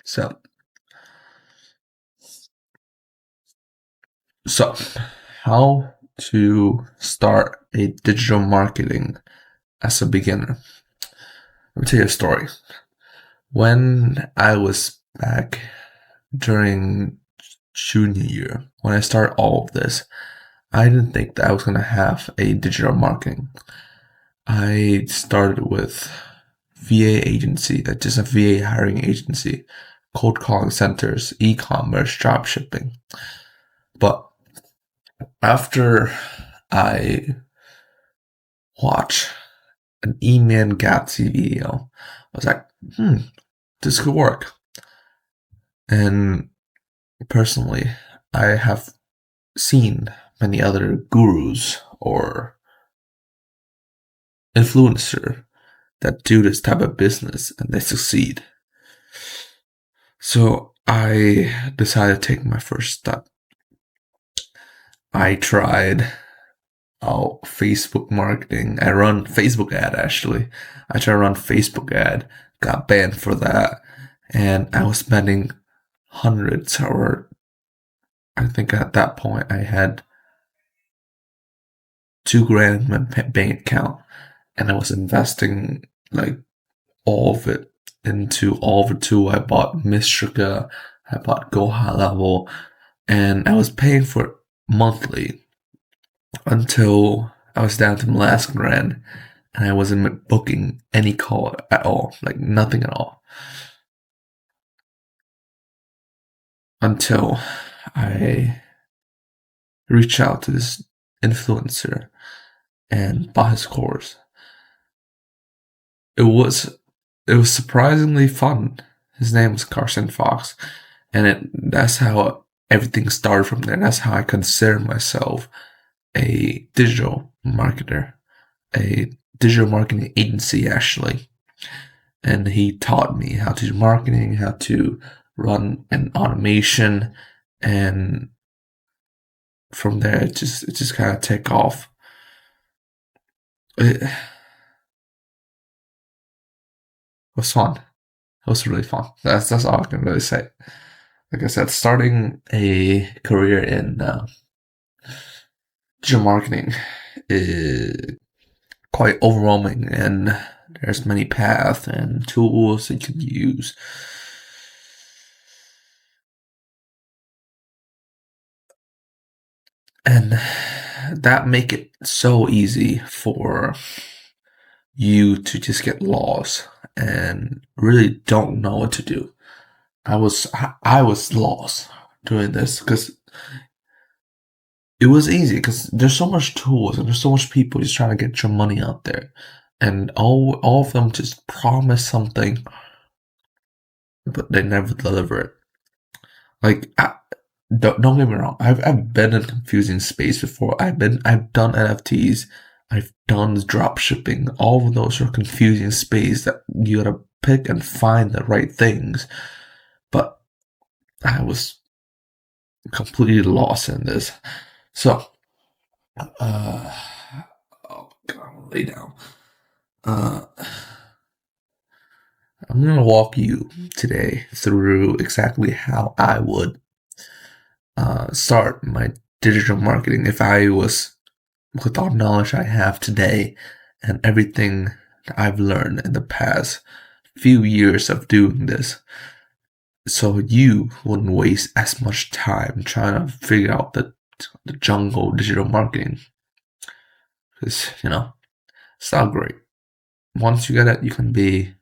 So, so how to start a digital marketing as a beginner? Let me tell you a story. When I was back during junior year, when I started all of this, I didn't think that I was gonna have a digital marketing. I started with VA agency, just a VA hiring agency, cold calling centers, e-commerce, drop shipping. But after I watched an E-Man Gatsby video, I was like, this could work. And personally, I have seen many other gurus or influencer that do this type of business and they succeed. So I decided to take my first step. I tried out Facebook marketing. I run Facebook ad actually. I tried to run Facebook ad, got banned for that, and I was spending hundreds, or I think at that point I had $2,000 in my bank account, and I was investing like all of it into all of it too. I bought Mystrica, I bought Go High Level, and I was paying for it monthly until I was down to the last grand, and I wasn't booking any call at all, like nothing at all, until I reached out to this influencer and bought his course. It was surprisingly fun. His name was Carson Fox, and that's how everything started from there. That's how I consider myself a digital marketer, a digital marketing agency actually. And he taught me how to do marketing, how to run an automation, and from there it just kind of took off. It was fun. It was really fun. That's all I can really say. Like I said, starting a career in digital marketing is quite overwhelming, and there's many paths and tools that you can use. And that make it so easy for you to just get lost and really don't know what to do. I was lost doing this because it was easy because there's so much tools and there's so much people just trying to get your money out there, and all of them just promise something, but they never deliver it. Like, don't get me wrong. I've been in confusing space before. I've done NFTs. I've done drop shipping. All of those are confusing space that you gotta pick and find the right things. But I was completely lost in this. So, oh God, lay down. I'm gonna walk you today through exactly how I would start my digital marketing if I was, with all knowledge I have today and everything that I've learned in the past few years of doing this, so you wouldn't waste as much time trying to figure out the jungle digital marketing, because it's not great. Once you get it, you can be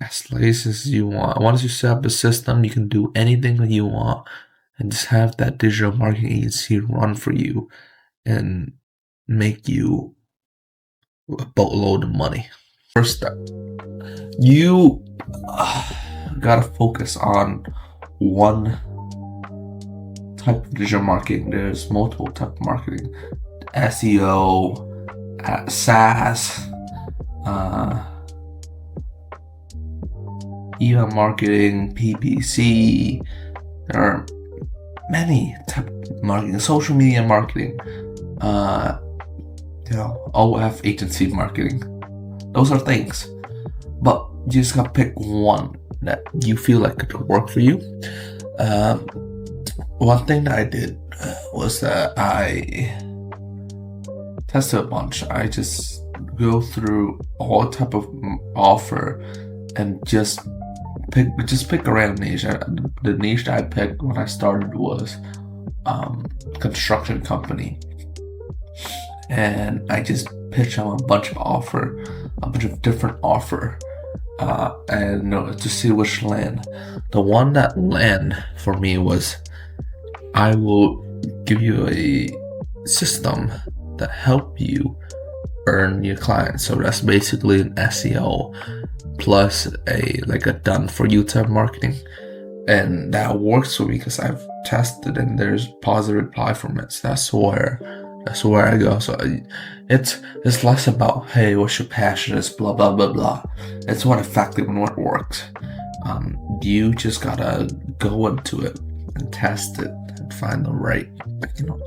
as lazy as you want. Once you set up a system, you can do anything that you want and just have that digital marketing agency run for you and make you a boatload of money. First step, you gotta focus on one type of digital marketing. There's multiple type of marketing: SEO, SaaS, email marketing, PPC. There are many type of marketing, social media marketing, OF agency marketing. Those are things. But you just gotta pick one that you feel like could work for you. One thing that I did was that I tested a bunch. I just go through all type of offer and just pick a random niche. The niche that I picked when I started was construction company, and I just pitched them a bunch of different offer, and to see which land. The one that land for me was, I will give you a system that help you earn your clients. So that's basically an SEO plus a done for you type marketing, and that works for me because I've tested and there's positive reply from it. So that's where I go. So it's less about, hey, what's your passion is, blah blah blah blah. It's what effective and what works. You just gotta go into it and test it and find the right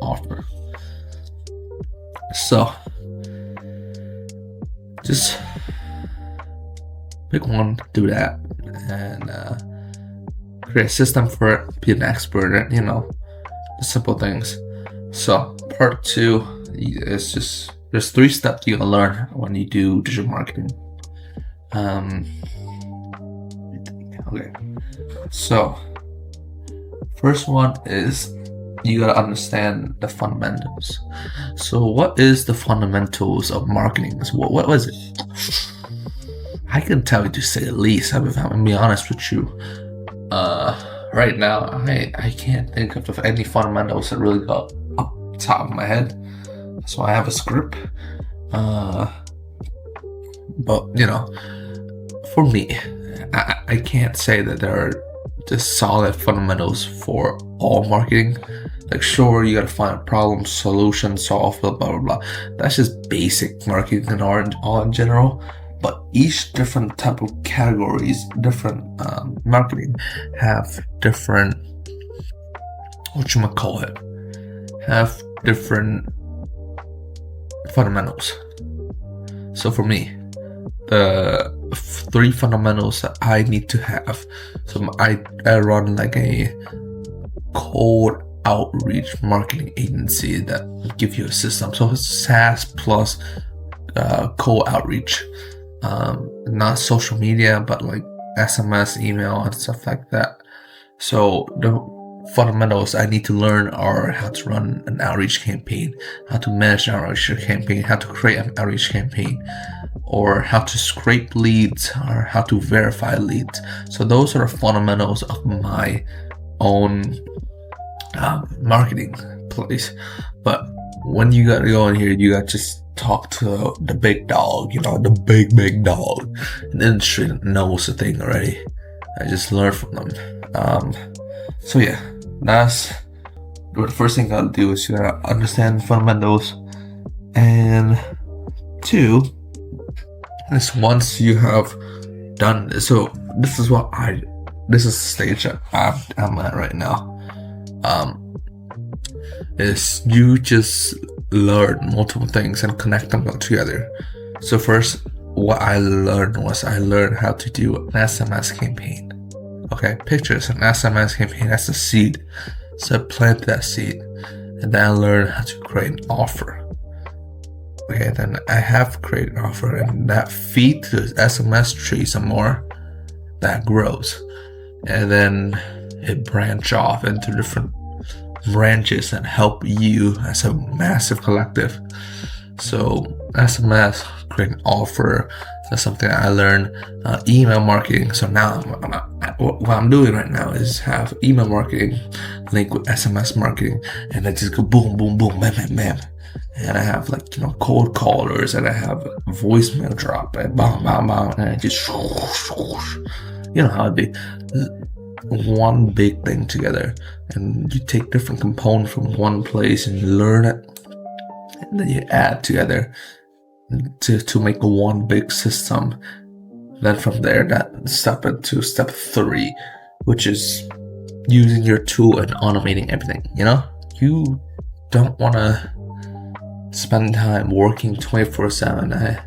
offer. So just pick one, do that, and create a system for it, be an expert at, the simple things. So part 2 is just, there's 3 steps you gotta learn when you do digital marketing. Okay, so first one is you gotta understand the fundamentals. So what is the fundamentals of marketing? What was it? I can tell you, to say the least. I'm gonna be honest with you. Right now, I can't think of any fundamentals that really got up top of my head. So I have a script. But for me, I can't say that there are just solid fundamentals for all marketing. Like, sure, you gotta find a problem, solution, solve, blah blah blah. That's just basic marketing in all in general. But each different type of categories, different marketing, have different have different fundamentals. So for me, the 3 fundamentals that I need to have. So I run like a cold outreach marketing agency that give you a system. So it's SaaS plus cold outreach, not social media, but like SMS, email, and stuff like that. So the fundamentals I need to learn are how to run an outreach campaign, how to manage an outreach campaign, how to create an outreach campaign, or how to scrape leads, or how to verify leads. So those are the fundamentals of my own marketing place. But when you gotta go in here, you gotta just talk to the big dog, the big dog in the industry that knows the thing already. I just learn from them. So yeah, that's the first thing you gotta do, is you gotta understand fundamentals. And 2 is, once you have done this, so this is the stage that I'm at right now. Is you just learn multiple things and connect them together. So first, what I learned how to do an SMS campaign. Okay, pictures an SMS campaign, that's the seed. So I planted that seed, and then I learned how to create an offer. Okay, then I have created an offer, and that feed to the SMS tree some more, that grows, and then it branch off into different branches and help you as a massive collective. So SMS, create an offer, that's something I learned. Email marketing. So now what I'm doing right now is have email marketing linked with SMS marketing, and I just go boom, boom, boom, bam, bam, bam. And I have cold callers, and I have voicemail drop, and bam, bam, bam, and I just how it be. One big thing together, and you take different components from one place and you learn it, and then you add together to make one big system. Then from there, that step into step 3, which is using your tool and automating everything. You don't want to spend time working 24/7.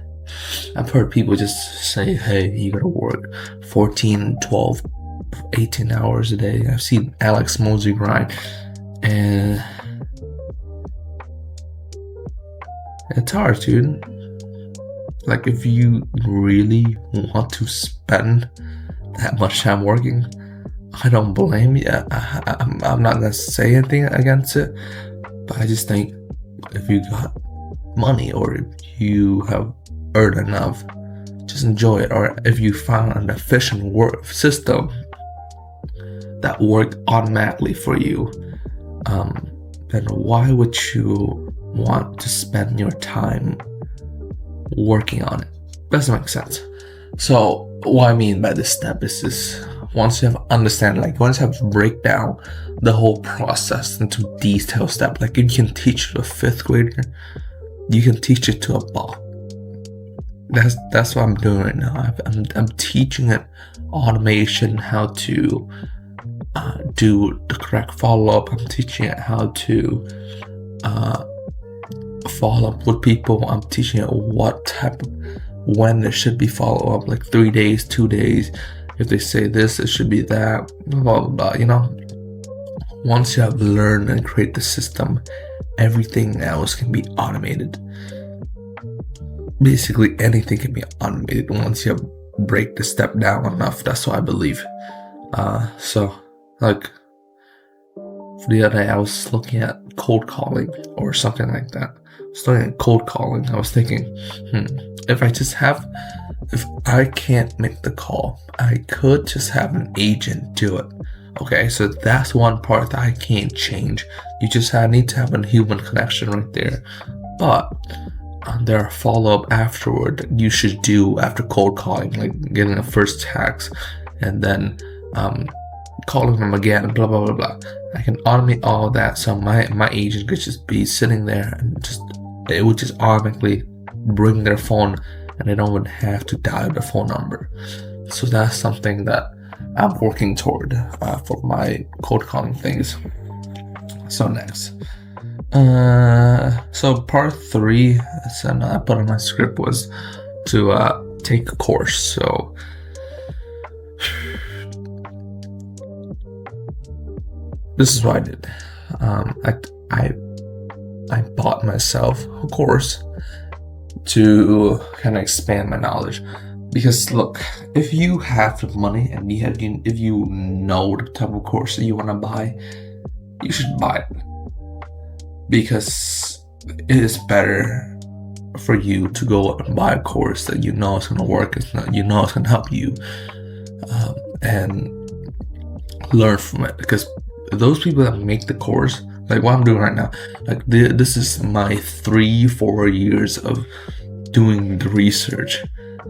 I've heard people just say, hey, you gotta work 14, 12, 18 hours a day. I've seen Alex Mosey grind, and it's hard, dude. Like, if you really want to spend that much time working, I don't blame you. I'm not gonna say anything against it, but I just think if you got money, or if you have earned enough, just enjoy it. Or if you found an efficient work system that worked automatically for you, then why would you want to spend your time working on it? Doesn't make sense. So what I mean by this step is this: once you have understand, like once you have to break down the whole process into detailed steps, like you can teach to a 5th grader, you can teach it to a bot. That's what I'm doing right now. I'm teaching it automation, how to do the correct follow-up. I'm teaching it how to follow up with people. I'm teaching it what type of, when there should be follow-up, like 3 days, 2 days. If they say this, it should be that, blah, blah, blah, you know? Once you have learned and create the system, everything else can be automated. Basically, anything can be automated once you break the step down enough. That's what I believe. So, like, for the other day, I was looking at cold calling or something like that. I was looking at cold calling. I was thinking, if I can't make the call, I could just have an agent do it. Okay, so that's one part that I can't change. You just need to have a human connection right there. But there are follow-up afterward that you should do after cold calling, like getting a first text and then calling them again, blah blah blah blah. I can automate all that, so my agent could just be sitting there and it would just automatically bring their phone, and they don't even have to dial the phone number. So that's something that I'm working toward for my cold calling things. So next, so part 3, and I put on my script, was to take a course. So this is what I did. I bought myself a course to kind of expand my knowledge. Because look, if you have the money and if you know the type of course that you want to buy, you should buy it. Because it is better for you to go out and buy a course that you know is going to work, you know it's going to help you, and learn from it. Because those people that make the course, like what I'm doing right now, like this is my 3-4 years of doing the research,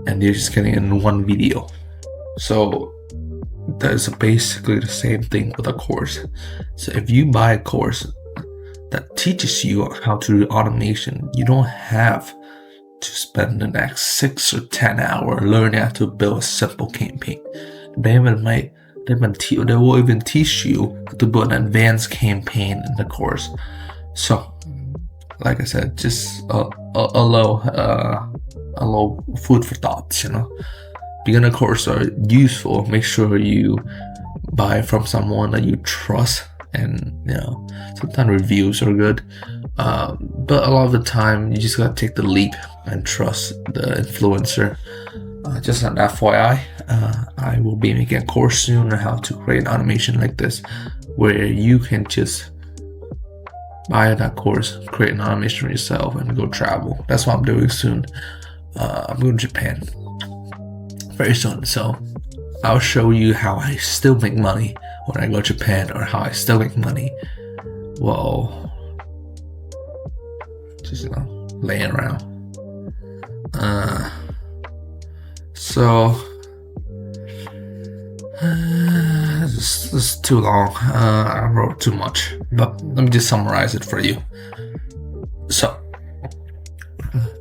and they're just getting in one video. So that is basically the same thing with a course. So if you buy a course that teaches you how to do automation, you don't have to spend the next 6 or 10 hours learning how to build a simple campaign. They will even teach you to build an advanced campaign in the course. So, like I said, just a low food for thoughts, you know. Beginner courses are useful. Make sure you buy from someone that you trust, and you know, sometimes reviews are good, but a lot of the time you just gotta take the leap and trust the influencer. Just an FYI, I will be making a course soon on how to create automation like this, where you can just buy that course, create an automation yourself, and go travel. That's what I'm doing soon. I'm going to Japan very soon, so I'll show you how I still make money when I go to Japan, or how I still make money while just, you know, laying around. So this is too long. I wrote too much, but let me just summarize it for you. So,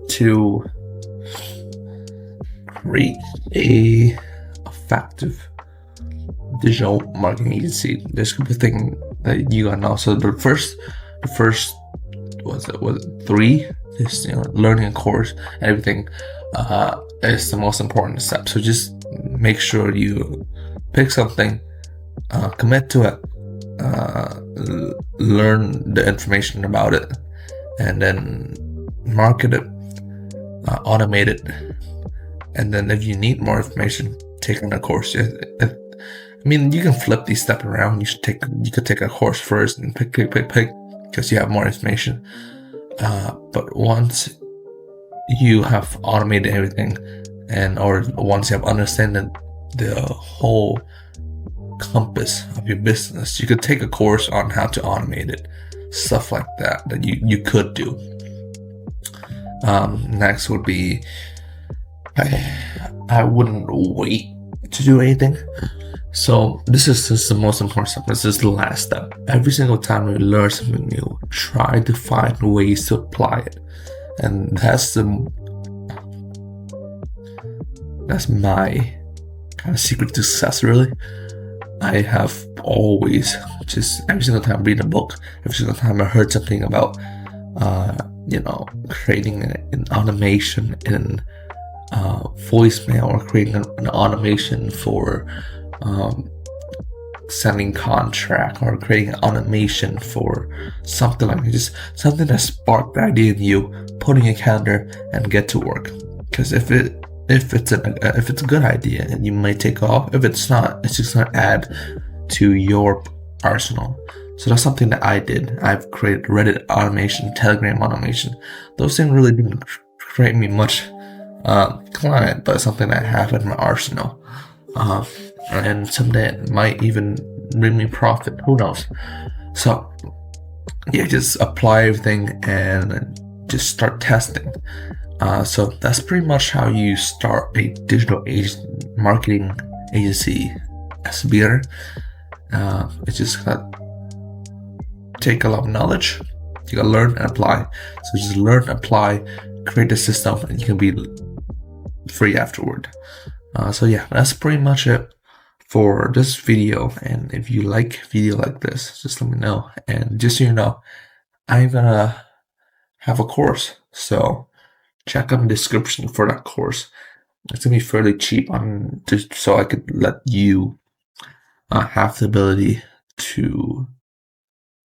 to create a effective digital marketing agency, there's a couple of things that you gotta know. So the first was it 3? Just, you know, learning a course and everything. is the most important step. So just make sure you pick something, commit to it, learn the information about it, and then market it, automate it, and then if you need more information, take on a course. I mean, you can flip these steps around. You could take a course first and pick because you have more information. But once you have automated everything, or once you have understood the whole compass of your business, you could take a course on how to automate it, stuff like that you could do. Next would be, I wouldn't wait to do anything. So this is just the most important step. This is the last step. Every single time you learn something new, try to find ways to apply it. And that's my kind of secret to success, really. I have always, just every single time I read a book, every single time I heard something about, creating an automation in voicemail, or creating an automation for sending contract, or creating an automation for something like just something that sparked the idea in you, putting a calendar and get to work. Because if it's a good idea, and you might take off. If it's not, it's just gonna add to your arsenal. So that's something that I did. I've created Reddit automation, Telegram automation. Those things really didn't create me much client, but something I have in my arsenal. And someday it might even bring me profit. Who knows? So yeah, just apply everything and just start testing. So that's pretty much how you start a digital marketing agency as a beginner. It's just gotta take a lot of knowledge. You gotta learn and apply. So just learn, apply, create a system, and you can be free afterward. So yeah, that's pretty much it for this video. And if you like video like this, just let me know. And just so you know, I'm gonna have a course, so check out the description for that course. It's gonna be fairly cheap so I could let you have the ability to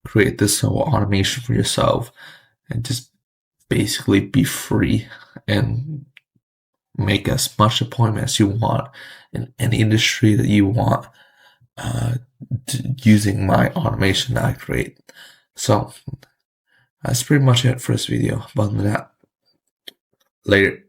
create this whole automation for yourself and just basically be free and make as much appointment as you want in any industry that you want, using my automation that I create. So that's pretty much it for this video. Other than that, later.